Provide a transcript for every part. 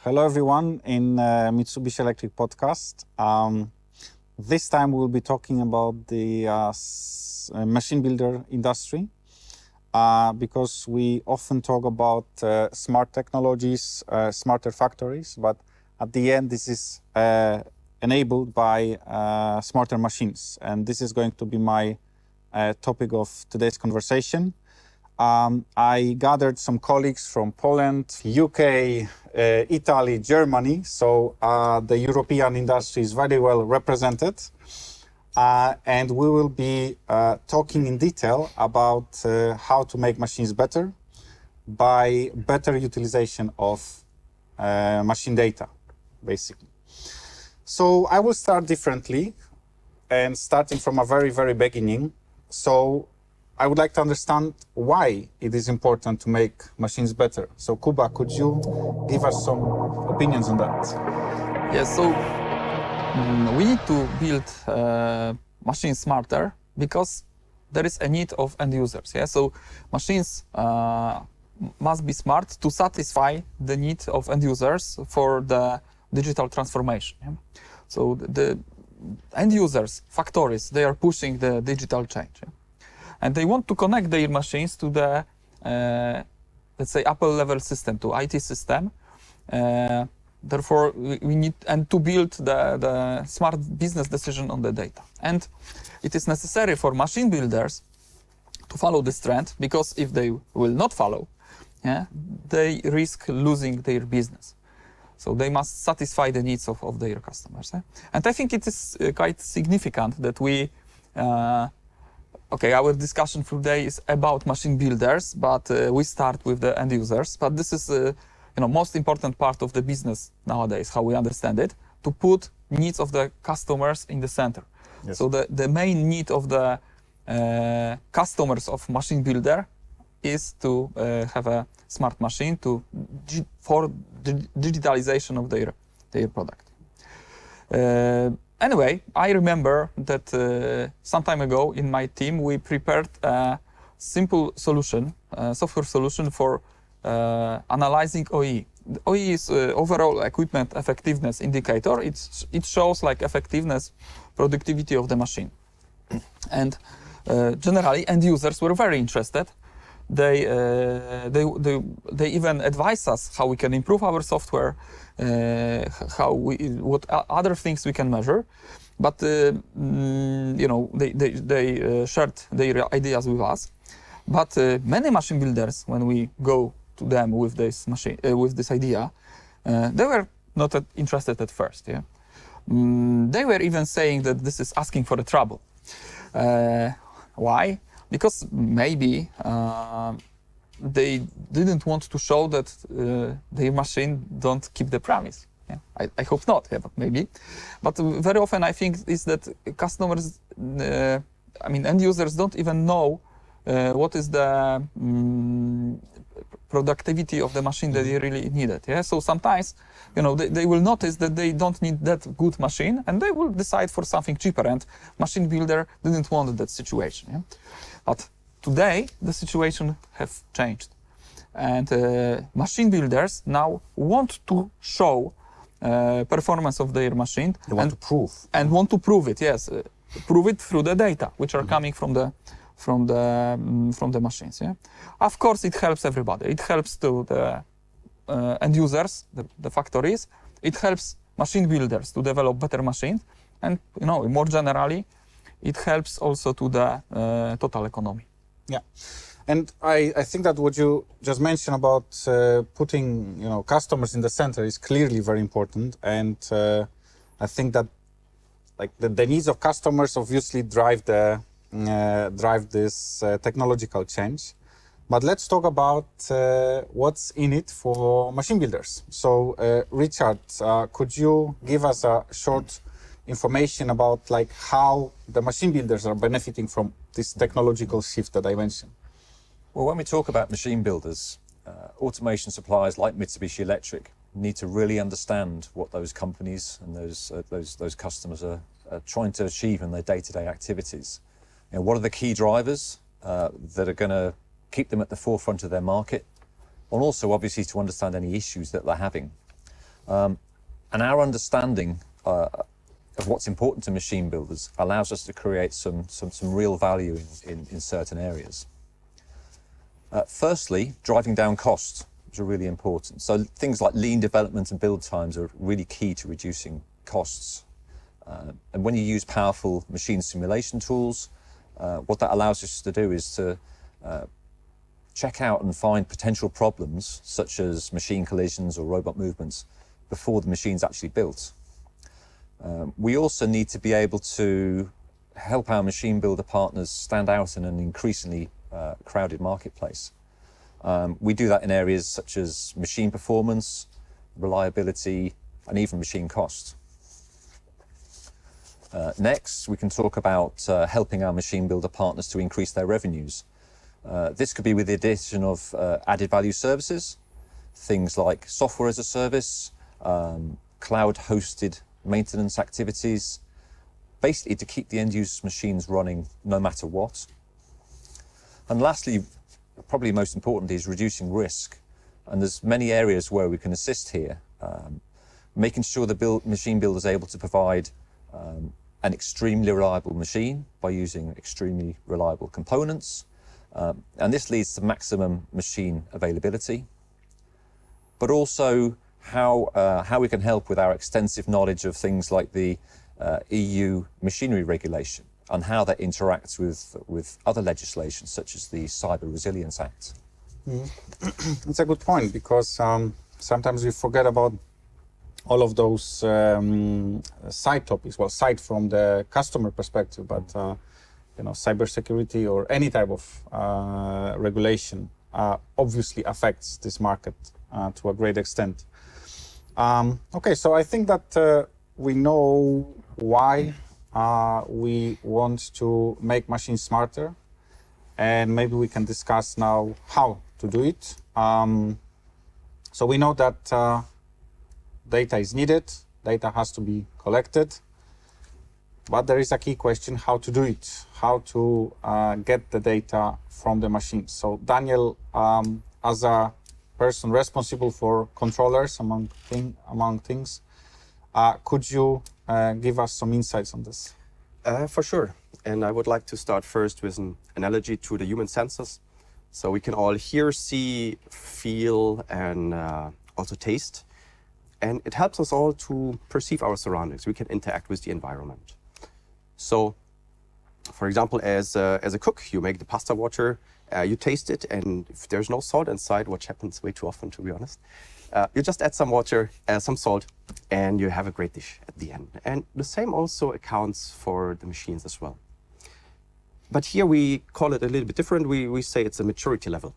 Hello everyone in Mitsubishi Electric podcast. This time we'll be talking about the machine builder industry because we often talk about smart technologies, smarter factories, but at the end this is enabled by smarter machines. And this is going to be my topic of today's conversation. I gathered some colleagues from Poland, UK, Italy, Germany, so the European industry is very well represented. And we will be talking in detail about how to make machines better by better utilization of machine data, basically. So I will start differently and starting from a very, very beginning. So I would like to understand why it is important to make machines better. So Kuba, could you give us some opinions on that? Yes, so we need to build machines smarter because there is a need of end users. Yeah? So machines must be smart to satisfy the need of end users for the digital transformation. Yeah? So the end users, factories, they are pushing the digital change. Yeah? And they want to connect their machines to the, let's say, upper level system, to IT system. Therefore, we need to build the smart business decision on the data. And it is necessary for machine builders to follow this trend, because if they will not follow, yeah, they risk losing their business. So they must satisfy the needs of their customers. Yeah? And I think it is quite significant that we okay, our discussion today is about machine builders, but we start with the end users. But this is, most important part of the business nowadays, how we understand it, to put needs of the customers in the center. Yes. So the main need of the customers of machine builder is to have a smart machine for digitalization of their product. Anyway, I remember that some time ago in my team, we prepared a simple solution, software solution for analyzing OEE. The OEE is overall equipment effectiveness indicator. It shows like effectiveness, productivity of the machine. And generally, end users were very interested. They even advise us how we can improve our software, what other things we can measure, but they shared their ideas with us. But many machine builders, when we go to them with this idea, they were not interested at first. Yeah, they were even saying that this is asking for the trouble. Why? Because maybe they didn't want to show that their machine don't keep the promise. Yeah? I hope not, yeah, but maybe. But very often I think is that customers, end users don't even know what is the productivity of the machine that they really needed. Yeah? So sometimes, they will notice that they don't need that good machine and they will decide for something cheaper, and machine builder didn't want that situation. Yeah? But today, the situation has changed. And machine builders now want to show performance of their machine. They want to prove. And want to prove it, yes. Prove it through the data, which are coming from the machines. Yeah? Of course, it helps everybody. It helps to the end users, the factories. It helps machine builders to develop better machines. And, more generally, it helps also to the total economy. Yeah, and I think that what you just mentioned about putting customers in the center is clearly very important, and I think that the needs of customers obviously drive this technological change. But let's talk about what's in it for machine builders. So Richard, could you give us a short information about how the machine builders are benefiting from this technological shift that I mentioned? Well, when we talk about machine builders, automation suppliers like Mitsubishi Electric need to really understand what those companies and those customers are trying to achieve in their day-to-day activities. What are the key drivers that are going to keep them at the forefront of their market, and also obviously to understand any issues that they're having. And our understanding of what's important to machine builders allows us to create some real value in certain areas. Firstly, driving down costs is really important. So things like lean development and build times are really key to reducing costs. And when you use powerful machine simulation tools, what that allows us to do is to check out and find potential problems, such as machine collisions or robot movements, before the machine's actually built. We also need to be able to help our machine builder partners stand out in an increasingly crowded marketplace. We do that in areas such as machine performance, reliability, and even machine cost. Next, we can talk about helping our machine builder partners to increase their revenues. This could be with the addition of added value services, things like software as a service, cloud-hosted maintenance activities, basically to keep the end-user's machines running no matter what. And lastly, probably most importantly, is reducing risk. And there's many areas where we can assist here, making sure the machine builder is able to provide an extremely reliable machine by using extremely reliable components. And this leads to maximum machine availability, but also how we can help with our extensive knowledge of things like the EU machinery regulation and how that interacts with other legislation such as the Cyber Resilience Act. It's a good point, because sometimes we forget about all of those side topics, well, side from the customer perspective, but cybersecurity or any type of regulation obviously affects this market to a great extent. Okay, so I think that we know why we want to make machines smarter, and maybe we can discuss now how to do it. So we know that data is needed, data has to be collected, but there is a key question: how to do it, how to get the data from the machines. So Daniel, as a person responsible for controllers among things, could you give us some insights on this? For sure. And I would like to start first with an analogy to the human senses. So we can all hear, see, feel, and also taste. And it helps us all to perceive our surroundings. We can interact with the environment. So, for example, as a cook, you make the pasta water, you taste it, and if there's no salt inside, which happens way too often, to be honest, you just add some water, some salt, and you have a great dish at the end. And the same also accounts for the machines as well. But here we call it a little bit different. We say it's a maturity level.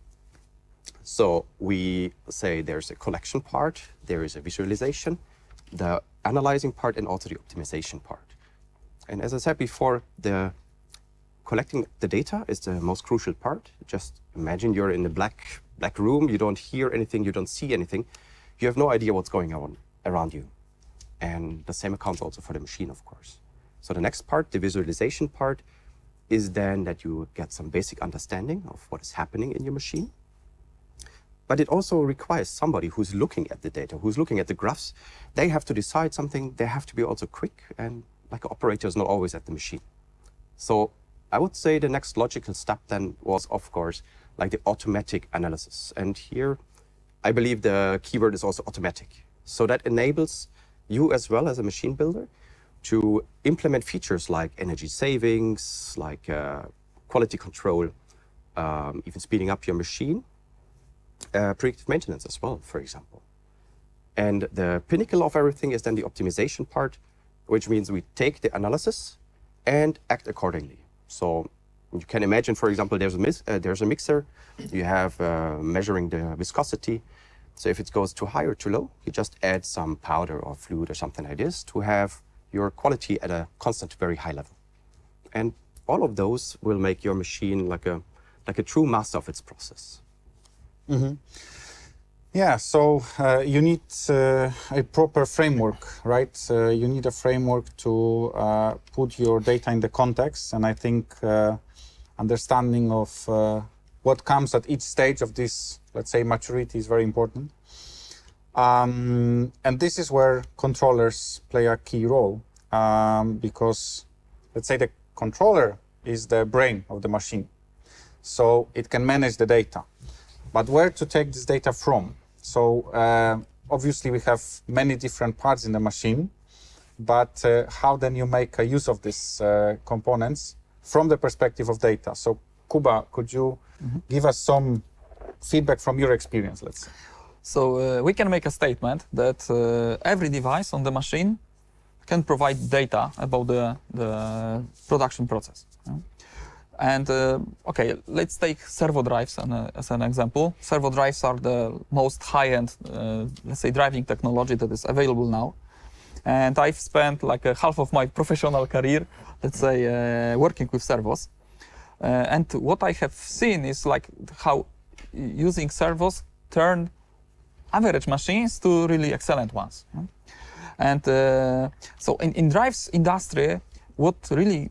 So we say there's a collection part, there is a visualization, the analyzing part, and also the optimization part. And as I said before, the collecting the data is the most crucial part. Just imagine you're in a black room, you don't hear anything, you don't see anything. You have no idea what's going on around you. And the same accounts also for the machine, of course. So the next part, the visualization part, is then that you get some basic understanding of what is happening in your machine. But it also requires somebody who's looking at the data, who's looking at the graphs. They have to decide something, they have to be also quick, and like an operator is not always at the machine. So I would say the next logical step then was, of course, like the automatic analysis. And here, I believe the keyword is also automatic. So that enables you as well as a machine builder to implement features like energy savings, like quality control, even speeding up your machine, predictive maintenance as well, for example. And the pinnacle of everything is then the optimization part, which means we take the analysis and act accordingly. So you can imagine, for example, there's a mixer. You have measuring the viscosity. So if it goes too high or too low, you just add some powder or fluid or something like this to have your quality at a constant, very high level. And all of those will make your machine like a true master of its process. Mm-hmm. Yeah, so you need a proper framework, right? You need a framework to put your data in the context, and I think understanding of what comes at each stage of this, let's say, maturity is very important. And this is where controllers play a key role, because let's say the controller is the brain of the machine. So it can manage the data. But where to take this data from? So obviously we have many different parts in the machine, but how then you make a use of these components from the perspective of data? So Kuba, could you give us some feedback from your experience, let's say? So we can make a statement that every device on the machine can provide data about the production process. And okay, let's take servo drives as an example. Servo drives are the most high-end, let's say, driving technology that is available now. And I've spent like half of my professional career, let's say, working with servos. And what I have seen is like how using servos turn average machines to really excellent ones. And so in drives industry, what really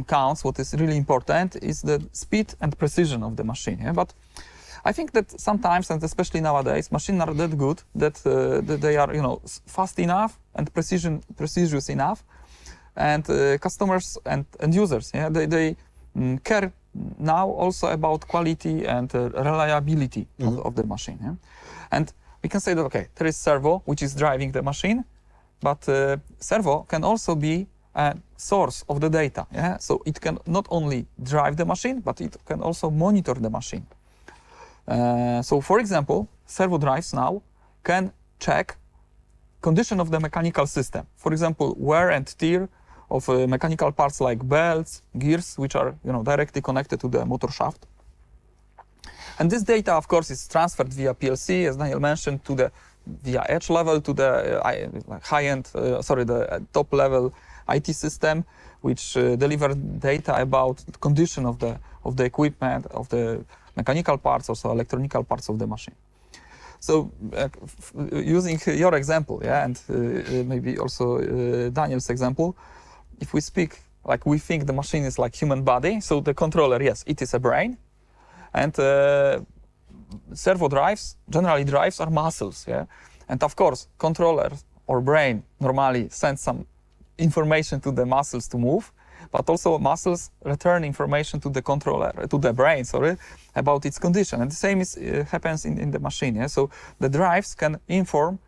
counts, what is really important is the speed and precision of the machine. Yeah? But I think that sometimes, and especially nowadays, machines are that good that they are, fast enough and precious enough, and customers and users, yeah, they care now also about quality and reliability of the machine. Yeah? And we can say that, okay, there is servo, which is driving the machine, but servo can also be a source of the data. Yeah? So it can not only drive the machine, but it can also monitor the machine. So for example, servo drives now can check condition of the mechanical system. For example, wear and tear of mechanical parts like belts, gears, which are directly connected to the motor shaft. And this data, of course, is transferred via PLC, as Daniel mentioned, via edge level to the high-end, the top level IT system, which delivers data about the condition of the equipment, of the mechanical parts, also electronical parts of the machine. So using your example, yeah, and maybe also Daniel's example, if we speak like we think the machine is like human body, so the controller, yes, it is a brain, and servo drives, generally drives are muscles, yeah, and of course controller or brain normally sends some information to the muscles to move, but also muscles return information to the controller, to the brain, about its condition. And the same happens in the machine. Yeah? So the drives can inform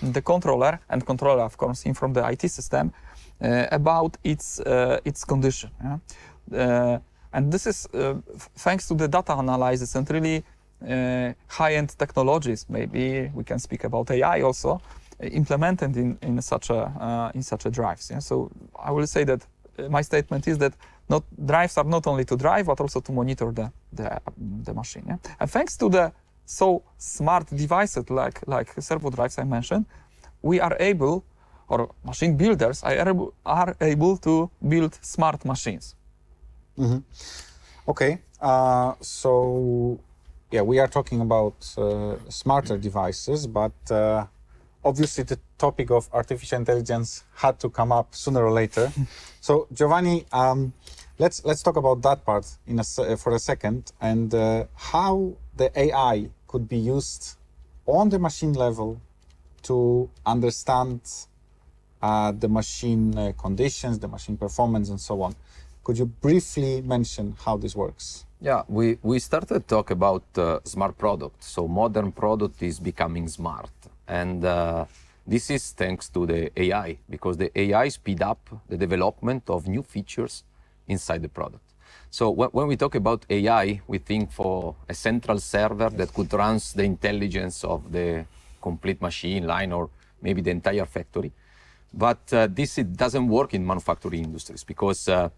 the controller, and controller, of course, inform the IT system about its condition. Yeah? And this is thanks to the data analysis and really high-end technologies. Maybe we can speak about AI also implemented in such a drives. Yeah? So I will say that my statement is that drives are not only to drive, but also to monitor the machine. Yeah? And thanks to the so smart devices like servo drives I mentioned, we are able, or machine builders are able to build smart machines. Mm-hmm. Okay, so yeah, we are talking about smarter devices, but obviously the topic of artificial intelligence had to come up sooner or later. So Giovanni, let's talk about that part for a second, and how the AI could be used on the machine level to understand the machine conditions, the machine performance, and so on. Could you briefly mention how this works? Yeah, we started to talk about smart products. So modern product is becoming smart. And this is thanks to the AI, because the AI speed up the development of new features inside the product. So when we talk about AI, we think for a central server that could run the intelligence of the complete machine line or maybe the entire factory. But it doesn't work in manufacturing industries because the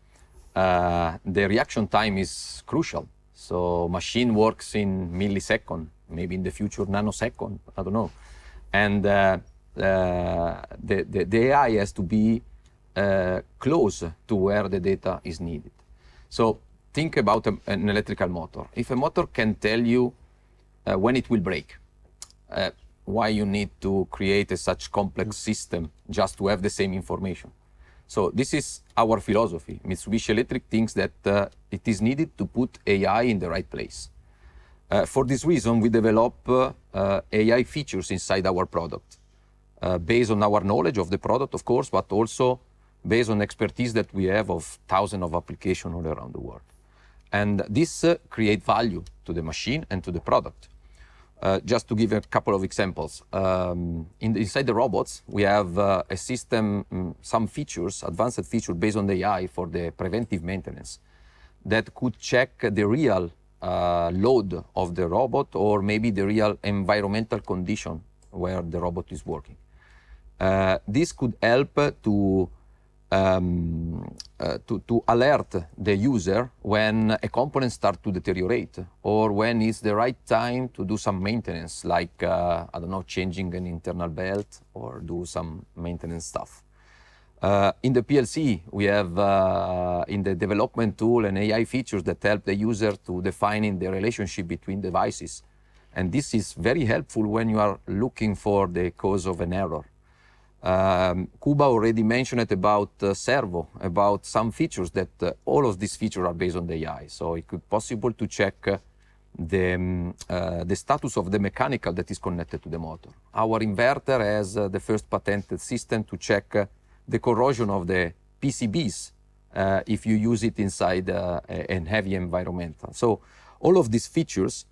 reaction time is crucial. So machine works in millisecond, maybe in the future nanosecond, I don't know. And the AI has to be close to where the data is needed. So think about an electrical motor. If a motor can tell you when it will break, why you need to create such complex system just to have the same information. So this is our philosophy. Mitsubishi Electric thinks that it is needed to put AI in the right place. For this reason, we develop AI features inside our product, based on our knowledge of the product, of course, but also based on expertise that we have of thousands of applications all around the world. And this creates value to the machine and to the product. Just to give a couple of examples, inside the robots, we have a system, some features, advanced features based on the AI for the preventive maintenance that could check the real load of the robot or maybe the real environmental condition where the robot is working. This could help to alert the user when a component starts to deteriorate or when it's the right time to do some maintenance, like, I don't know, changing an internal belt or do some maintenance stuff. In the PLC, we have in the development tool an AI features that help the user to define the relationship between devices. And this is very helpful when you are looking for the cause of an error. Kuba already mentioned about servo, about some features that all of these features are based on the AI. So it could be possible to check the status of the mechanical that is connected to the motor. Our inverter has the first patented system to check the corrosion of the PCBs if you use it inside a heavy environment. So all of these features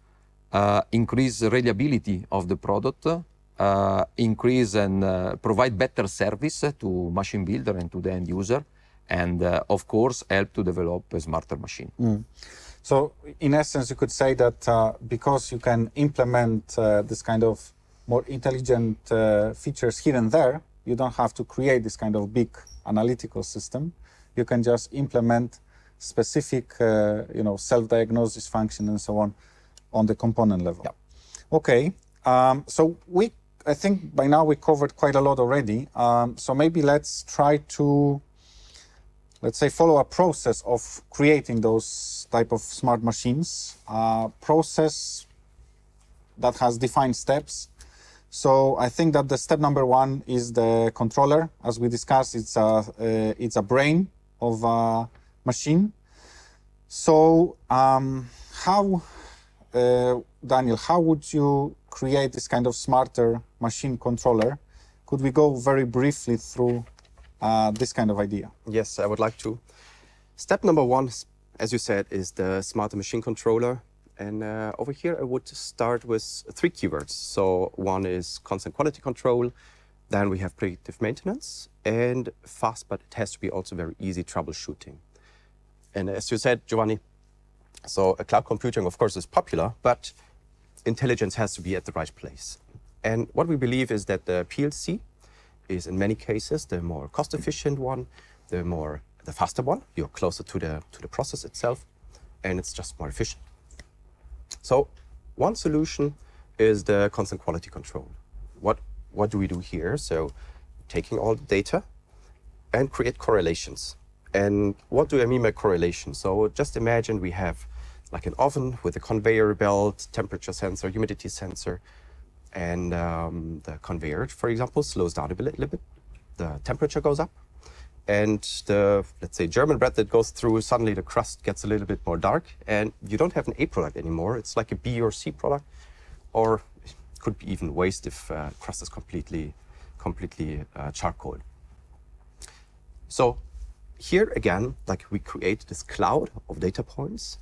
increase reliability of the product, increase and provide better service to machine builder and to the end user, and of course help to develop a smarter machine. So in essence, you could say that because you can implement this kind of more intelligent features here and there, you don't have to create this kind of big analytical system. You can just implement specific, self-diagnosis function and so on the component level. Yeah. Okay. So I think by now we covered quite a lot already. So maybe let's try to, follow a process of creating those type of smart machines. Process that has defined steps. So I think that the step number one is the controller. As we discussed, it's a brain of a machine. So Daniel, how would you create this kind of smarter machine controller? Could we go very briefly through this kind of idea? Yes, I would like to. Step number one, as you said, is the smarter machine controller. And over here, I would start with 3 keywords. So one is constant quality control. Then we have predictive maintenance and fast, but it has to be also very easy troubleshooting. And as you said, Giovanni, so cloud computing, of course, is popular, but intelligence has to be at the right place. And what we believe is that the PLC is, in many cases, the more cost-efficient one, the faster one. You're closer to the process itself, and it's just more efficient. So one solution is the constant quality control. What do we do here? So taking all the data and create correlations. And what do I mean by correlation? So just imagine we have like an oven with a conveyor belt, temperature sensor, humidity sensor, and the conveyor, for example, slows down a little bit. The temperature goes up. And the, let's say, German bread that goes through, suddenly the crust gets a little bit more dark, and you don't have an A product anymore. It's like a B or C product, or it could be even waste if crust is completely charcoal. So here again, like we create this cloud of data points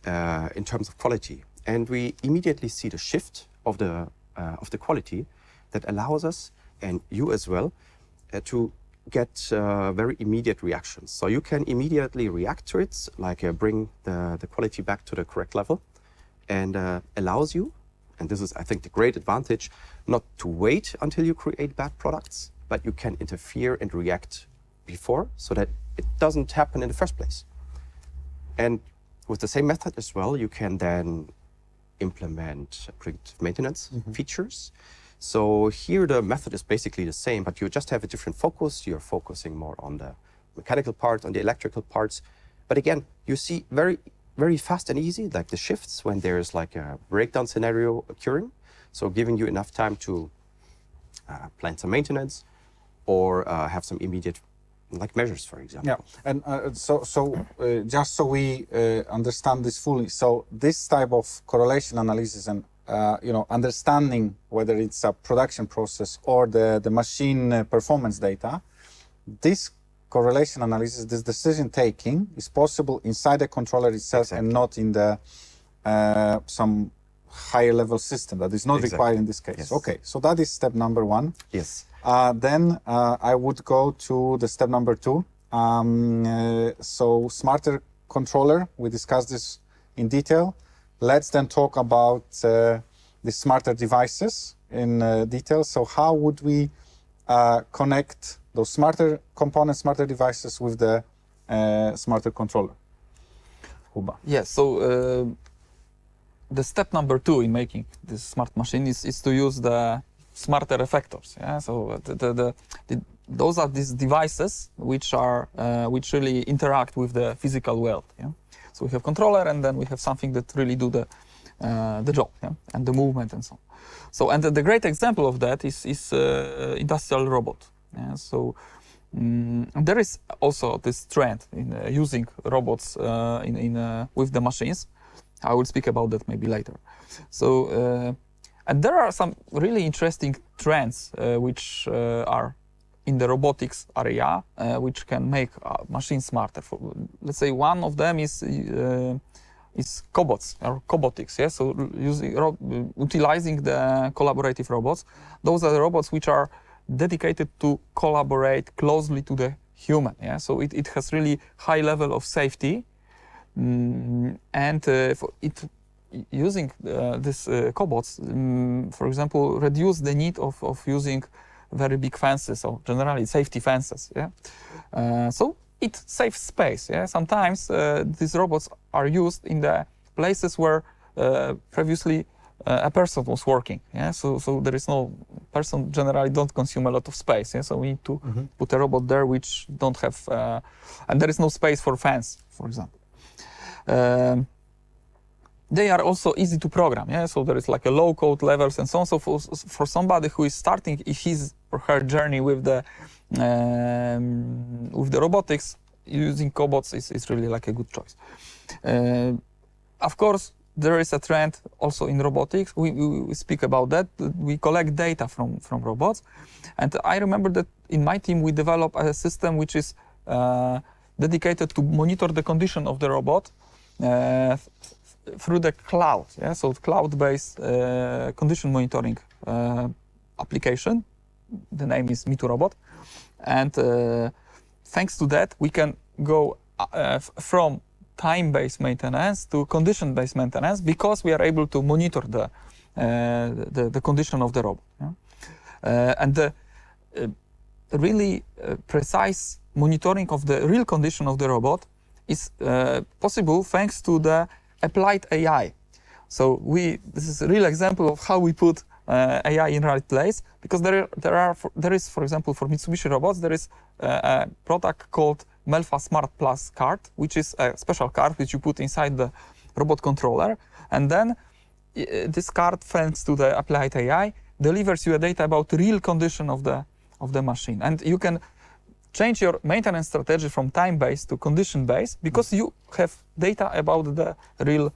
in terms of quality, and we immediately see the shift of the quality that allows us, and you as well, to get very immediate reactions. So you can immediately react to it, like bring the quality back to the correct level, and allows you, and this is, I think, the great advantage, not to wait until you create bad products, but you can interfere and react before so that it doesn't happen in the first place. And with the same method as well, you can then implement predictive maintenance features. So here the method is basically the same, but you just have a different focus. You're focusing more on the mechanical part, on the electrical parts. But again, you see very, very fast and easy, like the shifts when there's like a breakdown scenario occurring. So giving you enough time to plan some maintenance or have some immediate like measures, for example. Yeah, and just so we understand this fully, so this type of correlation analysis and understanding whether it's a production process or the machine performance data, this correlation analysis, this decision taking, is possible inside the controller itself and not in the some higher level system that is not required in this case. Yes. Okay, so that is step number one. Yes. Then I would go to the step number two. So smarter controller, we discussed this in detail. Let's then talk about the smarter devices in detail. So how would we connect those smarter components, smarter devices with the smarter controller? Huba. Yes, so the step number two in making this smart machine is to use the smarter effectors. Yeah, so those are these devices which really interact with the physical world. Yeah, so we have controller, and then we have something that really do the job, yeah? And the movement and so on. So, and the great example of that is industrial robot. Yeah? So there is also this trend in using robots with the machines. I will speak about that maybe later. So, and there are some really interesting trends which are in the robotics area, which can make machines smarter. Let's say one of them is cobots or cobotics. Yeah, so utilizing the collaborative robots. Those are the robots which are dedicated to collaborate closely to the human. Yeah, so it has really high level of safety, and using these cobots, for example, reduce the need of using very big fences or generally safety fences. Yeah, so it saves space. Yeah, sometimes these robots are used in the places where previously a person was working. Yeah, so there is no person generally don't consume a lot of space. Yeah, so we need to put a robot there which don't have, and there is no space for fence, for example. They are also easy to program. Yeah, so there is like a low code levels and so on. So for somebody who is starting his or her journey with the robotics, using cobots is really like a good choice. Of course, there is a trend also in robotics. We speak about that. We collect data from robots, and I remember that in my team we developed a system which is dedicated to monitor the condition of the robot through the cloud. Yeah, so cloud-based condition monitoring application. The name is Me2Robot, and thanks to that we can go from time-based maintenance to condition-based maintenance because we are able to monitor the condition of the robot. Yeah? And the really precise monitoring of the real condition of the robot is possible thanks to the applied AI. So this is a real example of how we put AI in right place, because there is, for example, for Mitsubishi robots, there is a product called Melfa Smart Plus card, which is a special card which you put inside the robot controller, and then this card, thanks to the applied AI, delivers you a data about the real condition of the machine, and you can change your maintenance strategy from time-based to condition-based because you have data about the real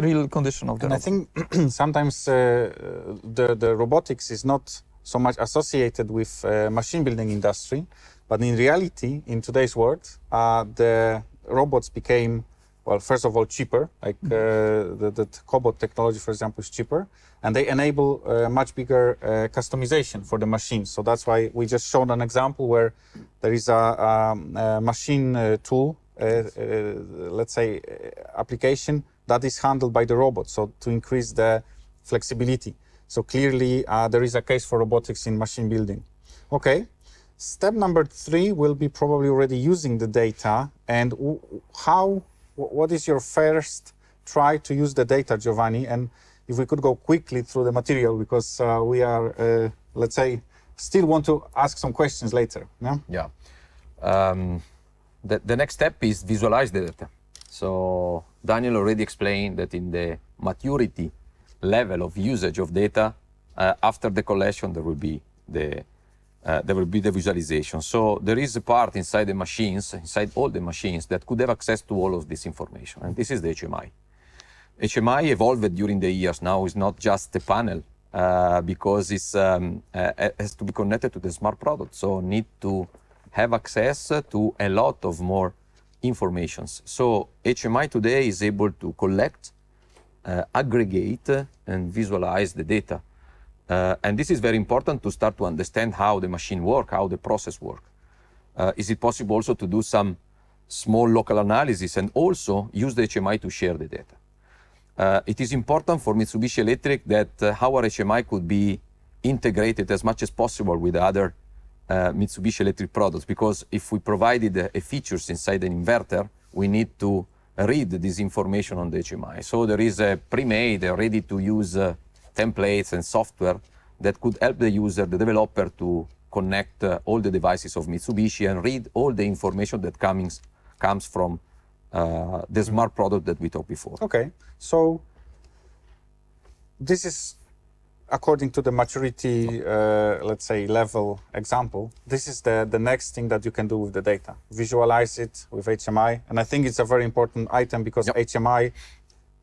real condition of the robot. I think sometimes the robotics is not so much associated with machine building industry, but in reality, in today's world, the robots became, well, first of all, cheaper. Like the cobot technology, for example, is cheaper, and they enable much bigger customization for the machines. So that's why we just showed an example where there is a machine tool, let's say, application that is handled by the robot, so to increase the flexibility. So clearly, there is a case for robotics in machine building. Okay. Step number 3 will be probably already using the data. And what is your first try to use the data, Giovanni? And if we could go quickly through the material, because we are, let's say, still want to ask some questions later. Yeah. Yeah. The next step is visualize the data. So Daniel already explained that in the maturity level of usage of data, after the collection, there will be the there will be the visualization. So there is a part inside the machines, inside all the machines, that could have access to all of this information. And this is the HMI. HMI evolved during the years. Now it's not just a panel, because it has to be connected to the smart product. So need to have access to a lot of more informations. So HMI today is able to collect, aggregate, and visualize the data. And this is very important to start to understand how the machine works, how the process works. Is it possible also to do some small local analysis and also use the HMI to share the data? It is important for Mitsubishi Electric that our HMI could be integrated as much as possible with other Mitsubishi Electric products, because if we provided a features inside an inverter, we need to read this information on the HMI. So there is a pre-made, ready-to-use templates and software that could help the user, the developer, to connect all the devices of Mitsubishi and read all the information that comes from the smart product that we talked before. Okay, so this is according to the maturity, let's say, level example. This is the next thing that you can do with the data. Visualize it with HMI, and I think it's a very important item because HMI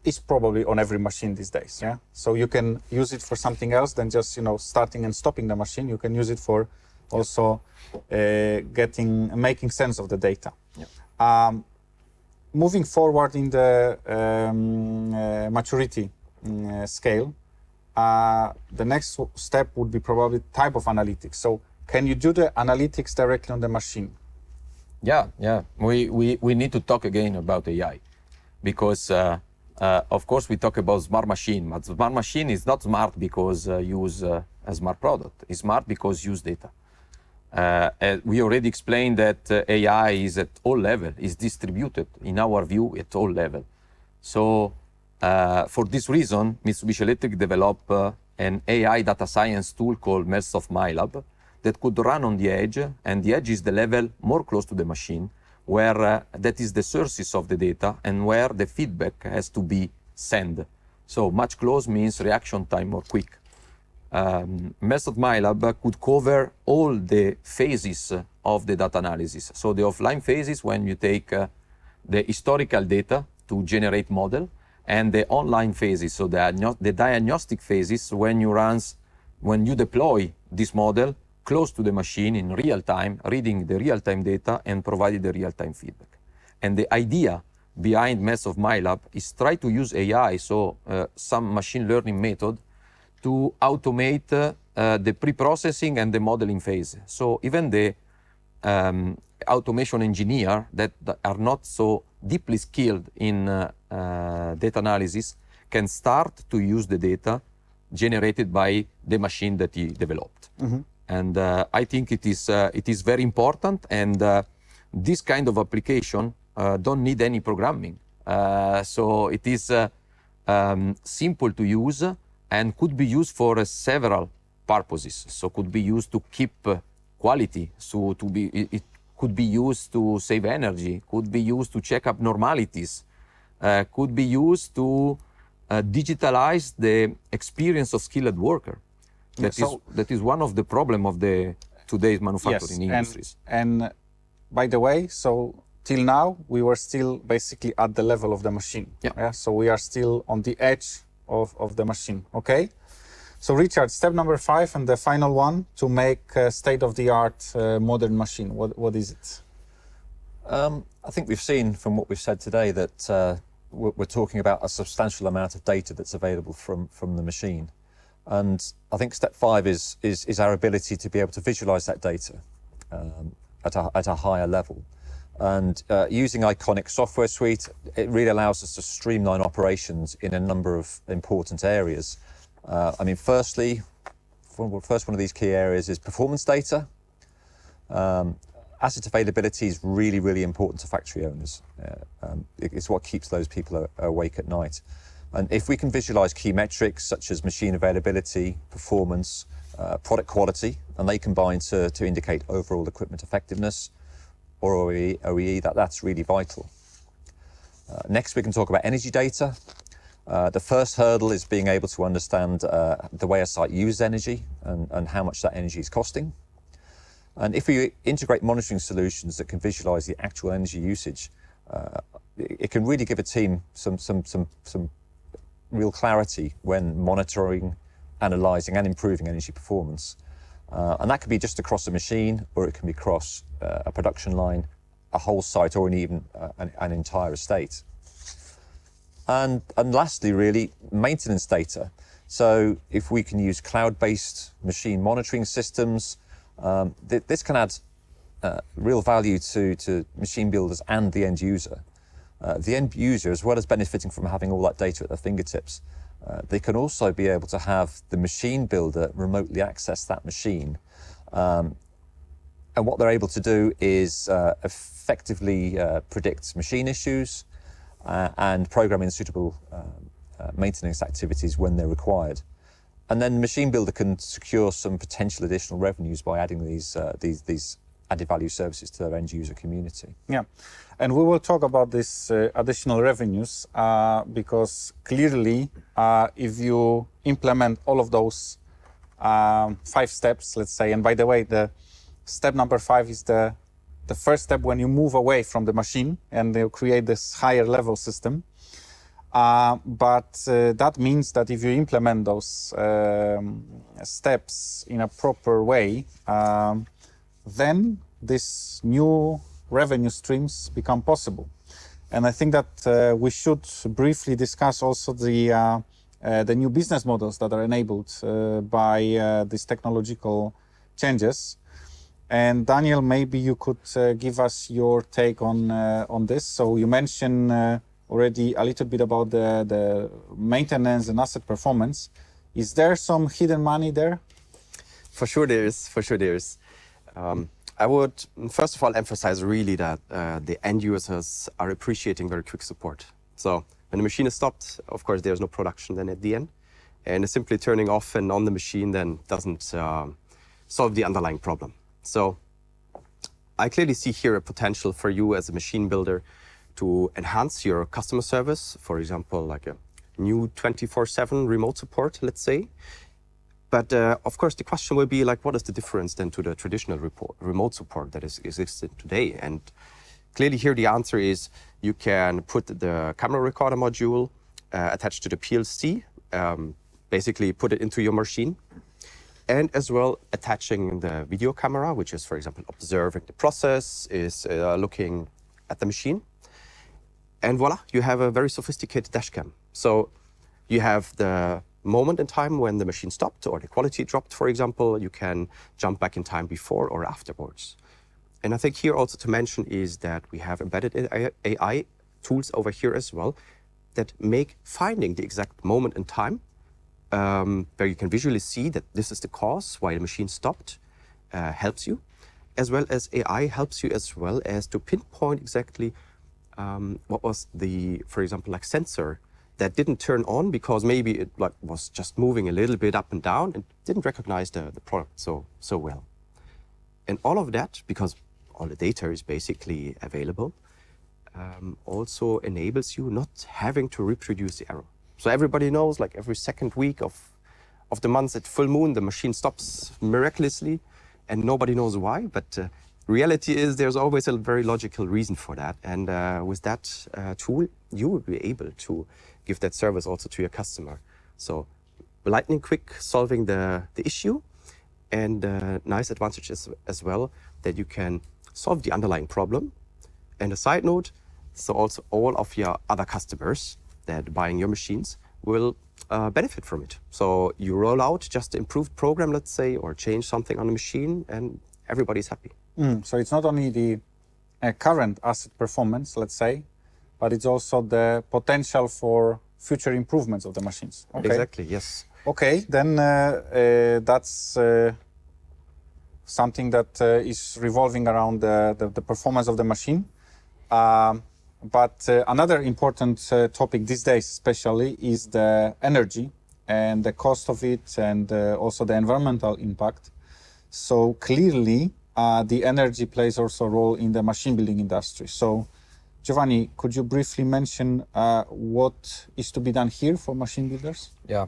is probably on every machine these days. Yeah, so you can use it for something else than just starting and stopping the machine. You can use it for also making sense of the data. Moving forward in the maturity scale, the next step would be probably type of analytics. So can you do the analytics directly on the machine? Yeah. We need to talk again about AI, because of course we talk about smart machine, but smart machine is not smart because use a smart product. It's smart because use data. We already explained that AI is at all levels, is distributed, in our view, at all levels. So for this reason, Mitsubishi Electric developed an AI data science tool called Melsoft MyLab that could run on the edge, and the edge is the level more close to the machine, where that is the sources of the data and where the feedback has to be sent. So much close means reaction time more quick. Melsoft MyLab could cover all the phases of the data analysis. So the offline phases, when you take the historical data to generate model, and the online phases, so the diagnostic phases, when you deploy this model close to the machine in real time, reading the real-time data and providing the real-time feedback. And the idea behind Melsoft MyLab is try to use AI, so some machine learning method, to automate the pre-processing and the modeling phase. So even the automation engineer that are not so deeply skilled in data analysis can start to use the data generated by the machine that he developed. Mm-hmm. And I think it is very important, and this kind of application don't need any programming. So it is simple to use and could be used for several purposes. So could be used to keep quality. So it could be used to save energy. Could be used to check abnormalities. Could be used to digitalize the experience of skilled worker. That is one of the problem of the today's manufacturing industries. And by the way, so till now we were still basically at the level of the machine. Yeah? So we are still on the edge of the machine. Okay. So Richard, step number 5 and the final one to make a state-of-the-art modern machine. What is it? I think we've seen from what we've said today that we're talking about a substantial amount of data that's available from the machine. And I think step 5 is our ability to be able to visualize that data at a higher level. And using Iconic software suite, it really allows us to streamline operations in a number of important areas. First one of these key areas is performance data. Asset availability is really, really important to factory owners. It's what keeps those people awake at night. And if we can visualize key metrics such as machine availability, performance, product quality, and they combine to indicate overall equipment effectiveness, or OEE, that's really vital. Next, we can talk about energy data. The first hurdle is being able to understand the way a site uses energy and how much that energy is costing. And if we integrate monitoring solutions that can visualize the actual energy usage, it can really give a team some real clarity when monitoring, analyzing and improving energy performance. And that could be just across a machine, or it can be across a production line, a whole site, or even an entire estate. And lastly, really, maintenance data. So if we can use cloud-based machine monitoring systems, this can add real value to machine builders and the end user. The end user, as well as benefiting from having all that data at their fingertips, they can also be able to have the machine builder remotely access that machine. And what they're able to do is effectively predict machine issues and program in suitable maintenance activities when they're required. And then the machine builder can secure some potential additional revenues by adding these added value services to their end user community. Yeah, and we will talk about these additional revenues because clearly if you implement all of those 5 steps, let's say, and by the way, the step number 5 is the first step when you move away from the machine and you create this higher level system. But that means that if you implement those steps in a proper way, then these new revenue streams become possible. And I think that we should briefly discuss also the new business models that are enabled by these technological changes. And Daniel, maybe you could give us your take on this. So you mentioned already a little bit about the maintenance and asset performance. Is there some hidden money there? For sure there is. I would first of all emphasize really that the end users are appreciating very quick support. So when the machine is stopped, of course, there's no production then at the end. And simply turning off and on the machine then doesn't solve the underlying problem. So I clearly see here a potential for you as a machine builder to enhance your customer service, for example, like a new 24/7 remote support, let's say. But of course, the question will be like, what is the difference then to the traditional remote support that exists today? And clearly here the answer is you can put the camera recorder module attached to the PLC, basically put it into your machine, and as well attaching the video camera, which is, for example, observing the process, is looking at the machine. And voila, you have a very sophisticated dashcam. So you have the moment in time when the machine stopped or the quality dropped, for example. You can jump back in time before or afterwards. And I think here also to mention is that we have embedded AI tools over here as well that make finding the exact moment in time where you can visually see that this is the cause why the machine stopped, helps you, as well as AI helps you as well as to pinpoint exactly what was the, for example, like sensor that didn't turn on because maybe it like was just moving a little bit up and down and didn't recognize the product so well. And all of that, because all the data is basically available, also enables you not having to reproduce the error. So everybody knows, like every second week of the month at full moon, the machine stops miraculously and nobody knows why. But reality is there's always a very logical reason for that. And with that tool, you will be able to give that service also to your customer. So lightning quick solving the issue, and nice advantage as well that you can solve the underlying problem. And a side note, so also all of your other customers that buying your machines will benefit from it. So you roll out just the improved program, let's say, or change something on the machine and everybody's happy. So it's not only the current asset performance, let's say, but it's also the potential for future improvements of the machines. Okay. Exactly, yes. Okay, then that's something that is revolving around the performance of the machine. But another important topic these days especially is the energy and the cost of it, and also the environmental impact. So clearly the energy plays also a role in the machine building industry. So Giovanni, could you briefly mention what is to be done here for machine builders? Yeah.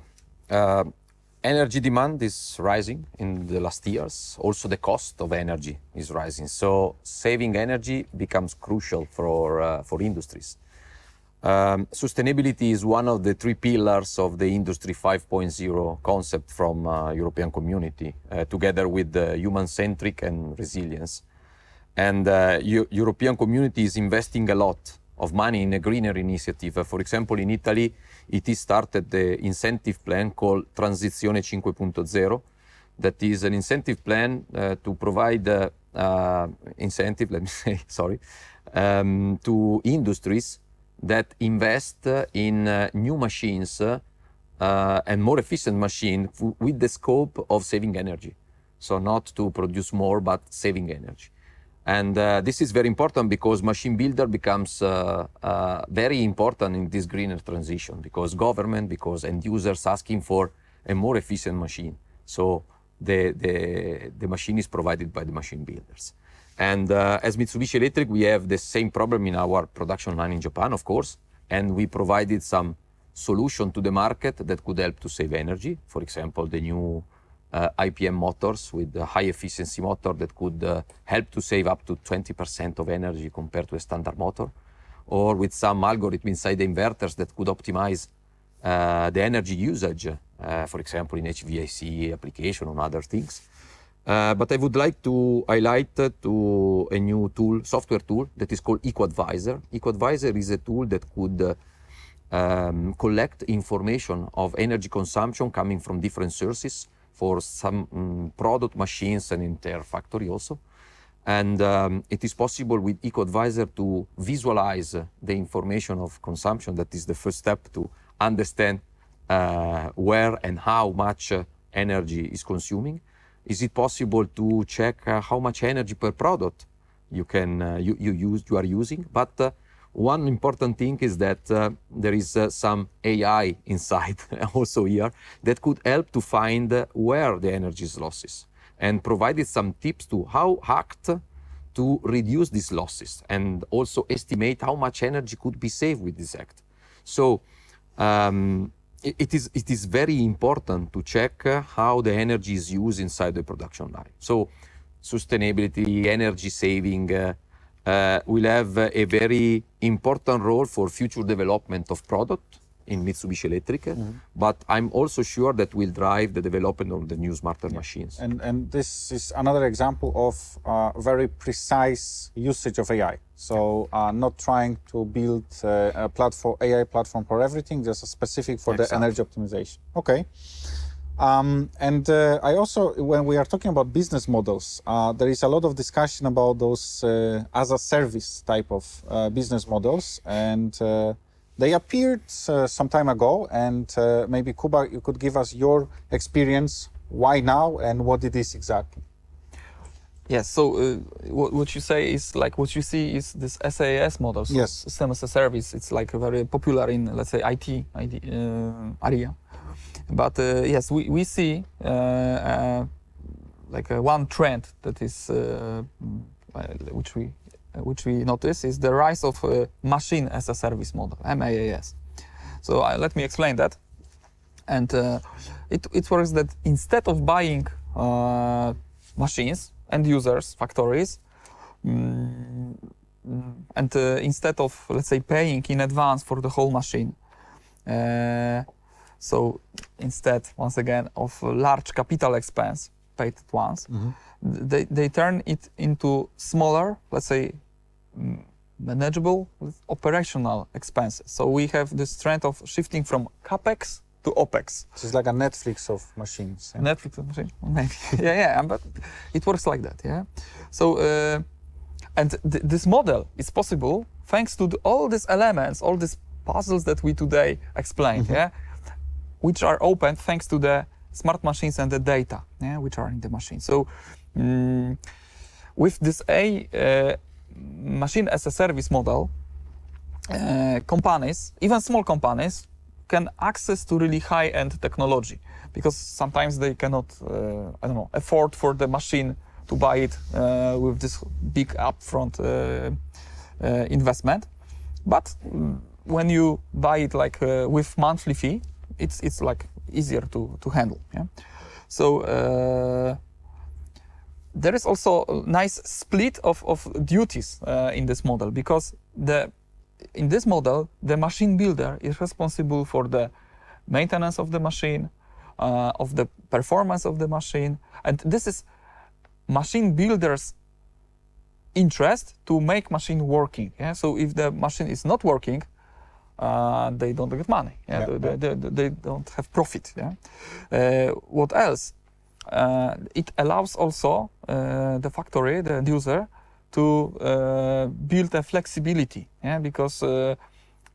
energy demand is rising in the last years. Also, the cost of energy is rising. So saving energy becomes crucial for industries. Sustainability is one of the three pillars of the Industry 5.0 concept from European Community, together with the human-centric and resilience. And European Community is investing a lot of money in a greener initiative. For example, in Italy, it is started the incentive plan called Transizione 5.0. That is an incentive plan to provide incentive, let me say, sorry, to industries that invest in new machines and more efficient machines with the scope of saving energy. So not to produce more, but saving energy. And this is very important because machine builder becomes very important in this greener transition, because government, because end users asking for a more efficient machine. So the machine is provided by the machine builders. And as Mitsubishi Electric, we have the same problem in our production line in Japan, of course, and we provided some solution to the market that could help to save energy. For example, the new IPM motors with the high efficiency motor that could help to save up to 20% of energy compared to a standard motor, or with some algorithm inside the inverters that could optimize the energy usage, for example, in HVAC application or other things. But I would like to highlight to a new tool, software tool that is called EcoAdvisor. EcoAdvisor is a tool that could collect information of energy consumption coming from different sources for some product, machines, and entire factory also. And it is possible with EcoAdvisor to visualize the information of consumption. That is the first step to understand where and how much energy is consuming. Is it possible to check how much energy per product you are using? But one important thing is that there is some AI inside also here that could help to find where the energy is losses and provided some tips to how act to reduce these losses and also estimate how much energy could be saved with this act. So it is very important to check how the energy is used inside the production line. So sustainability, energy saving will have a very important role for future development of product in Mitsubishi Electric, but I'm also sure that will drive the development of the new smarter machines. And this is another example of very precise usage of AI. So not trying to build a platform, AI platform for everything, just a specific for the energy optimization. Okay. And I also, when we are talking about business models, there is a lot of discussion about those as a service type of business models, and they appeared some time ago. And maybe Kuba, you could give us your experience. Why now, and what it is exactly? Yes. So what you say is like what you see is this SaaS model. So yes. System as a service. It's like very popular in, let's say, IT area. But yes, we see like one trend that is which we notice is the rise of machine as a service model, MaaS. So let me explain that. And it works that instead of buying machines, end users, factories, and instead of, let's say, paying in advance for the whole machine, so instead, once again, of a large capital expense paid at once, they turn it into smaller, let's say, manageable operational expenses. So we have this trend of shifting from CapEx to OpEx. It's like a Netflix of machines. Yeah? Netflix of machines, maybe. yeah, but it works like that, yeah. So, and this model is possible thanks to all these elements, all these puzzles that we today explained, yeah, which are open thanks to the smart machines and the data, yeah, which are in the machine. So, with this machine as a service model, companies, even small companies, can access to really high-end technology, because sometimes they cannot, afford for the machine to buy it with this big upfront investment. But when you buy it like with monthly fee, it's like easier to handle. Yeah? So there is also a nice split of duties in this model, because in this model, the machine builder is responsible for the maintenance of the machine, of the performance of the machine, and this is machine builder's interest to make machine working. Yeah? So if the machine is not working, they don't get money. Yeah? They don't have profit. Yeah? What else? It allows also the factory, the end user, to build a flexibility, yeah? Because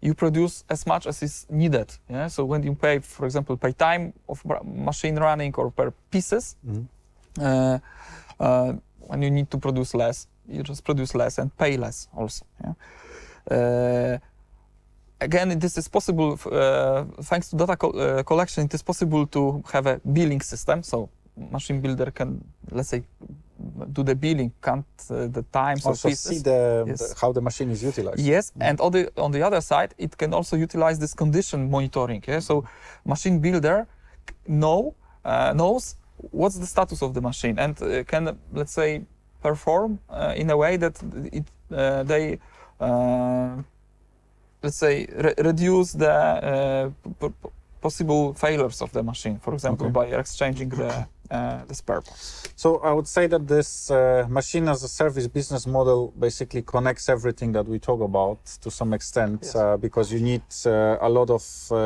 you produce as much as is needed. Yeah? So when you pay, for example, time of machine running or per pieces, when you need to produce less, you just produce less and pay less also. Yeah? Again, this is possible thanks to data collection. It is possible to have a billing system. So machine builder can, let's say, do the billing, count the times also of pieces. See how the machine is utilized. Yes, and on the other side, it can also utilize this condition monitoring. Yeah? So machine builder knows what's the status of the machine and can, let's say, perform in a way that they let's say, reduce the possible failures of the machine, for example, by exchanging the spare parts. So I would say that this machine as a service business model basically connects everything that we talk about to some extent, yes. Because you need a lot of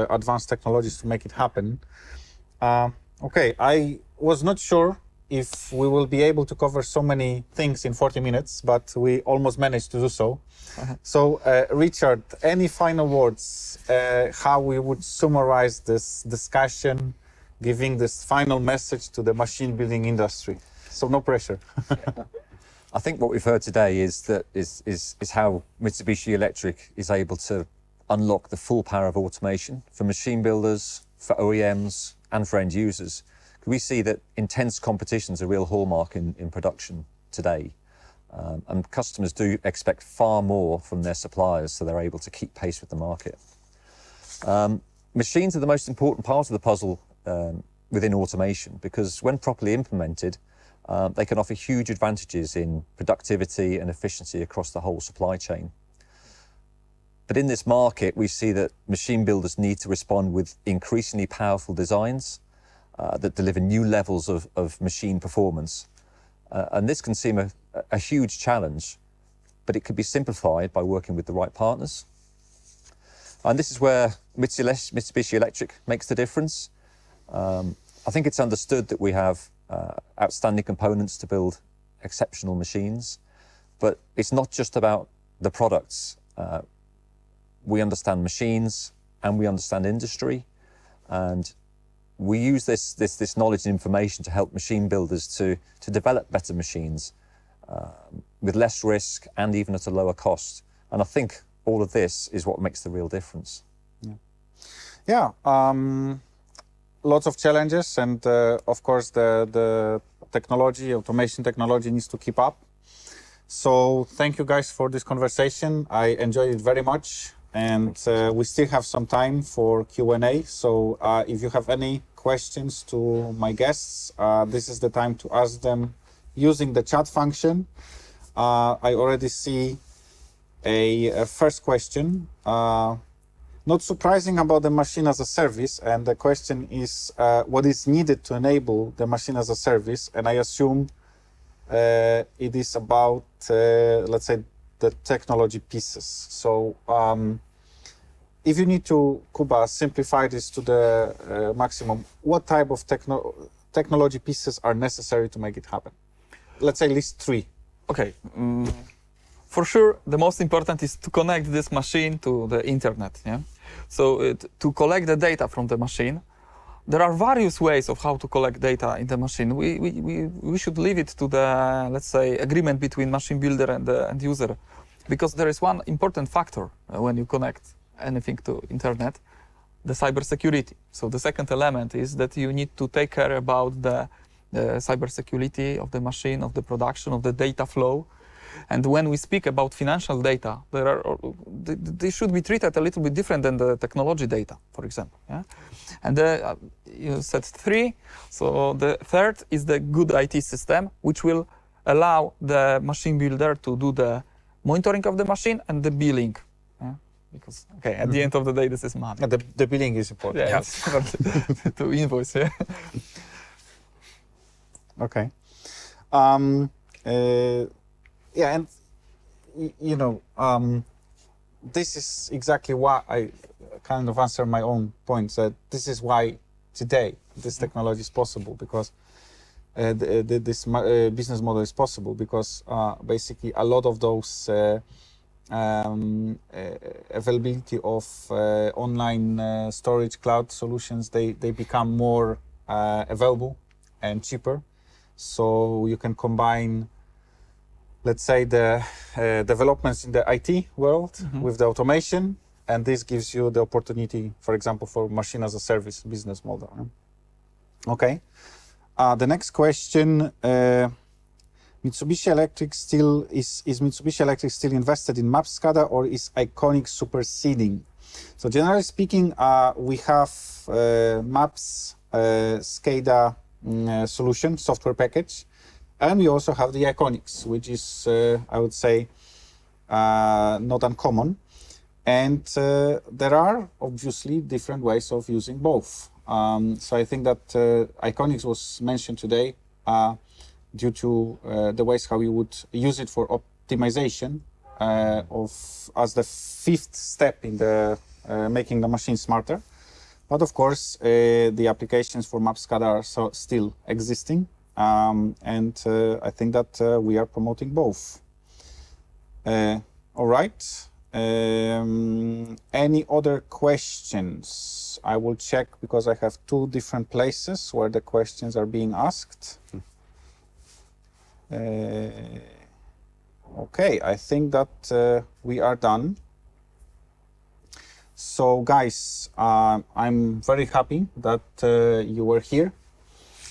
advanced technologies to make it happen. Okay, I was not sure if we will be able to cover so many things in 40 minutes, but we almost managed to do so. So, Richard, any final words, how we would summarize this discussion, giving this final message to the machine building industry? So no pressure. I think what we've heard today is how Mitsubishi Electric is able to unlock the full power of automation for machine builders, for OEMs, and for end users. We see that intense competition is a real hallmark in production today. And customers do expect far more from their suppliers, so they're able to keep pace with the market. Machines are the most important part of the puzzle within automation, because when properly implemented, they can offer huge advantages in productivity and efficiency across the whole supply chain. But in this market, we see that machine builders need to respond with increasingly powerful designs that deliver new levels of machine performance. And this can seem a huge challenge, but it could be simplified by working with the right partners. And this is where Mitsubishi Electric makes the difference. I think it's understood that we have outstanding components to build exceptional machines, but it's not just about the products. We understand machines and we understand industry, and we use this knowledge and information to help machine builders to develop better machines with less risk and even at a lower cost. And I think all of this is what makes the real difference. Yeah. Lots of challenges, and of course the technology, automation technology, needs to keep up. So thank you guys for this conversation. I enjoyed it very much, and we still have some time for Q&A. So if you have any questions to my guests, this is the time to ask them using the chat function. I already see a first question. Not surprising about the machine as a service, and the question is what is needed to enable the machine as a service, and I assume it is about, let's say, the technology pieces. So if you need to, Kuba, simplify this to the maximum, what type of technology pieces are necessary to make it happen? Let's say list 3. Okay. For sure, the most important is to connect this machine to the internet. Yeah. So to collect the data from the machine, there are various ways of how to collect data in the machine. We should leave it to the, let's say, agreement between machine builder and the end user, because there is one important factor when you connect anything to internet, the cybersecurity. So the second element is that you need to take care about the cybersecurity of the machine, of the production, of the data flow. And when we speak about financial data, they should be treated a little bit different than the technology data, for example. Yeah? And you said 3. So the third is the good IT system, which will allow the machine builder to do the monitoring of the machine and the billing. Yeah? Because at the end of the day, this is money. The billing is important. Yeah, to invoice. Yeah. Okay. And this is exactly why I kind of answer my own points. That this is why today this technology is possible, because this business model is possible, because basically a lot of those availability of online storage cloud solutions, they become more available and cheaper. So you can combine, let's say, the developments in the IT world with the automation, and this gives you the opportunity, for example, for machine as a service business model. Okay. The next question: Mitsubishi Electric is Mitsubishi Electric still invested in Maps SCADA, or is Iconic superseding? So generally speaking, we have Maps SCADA solution software package, and we also have the Iconics, which is I would say not uncommon, and there are obviously different ways of using both. So I think that Iconics was mentioned today due to the ways how you would use it for optimization as the 5th step in the making the machine smarter. But of course, the applications for Maps SCADA are still existing, and I think that we are promoting both. All right. Any other questions? I will check, because I have 2 different places where the questions are being asked. Okay, I think that we are done. So guys, I'm very happy that you were here.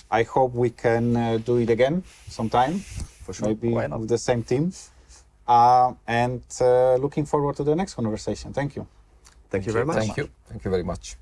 I hope we can do it again sometime, For sure. maybe Why not? with the same team. And looking forward to the next conversation. Thank you. Thank you very much. Thank you very much.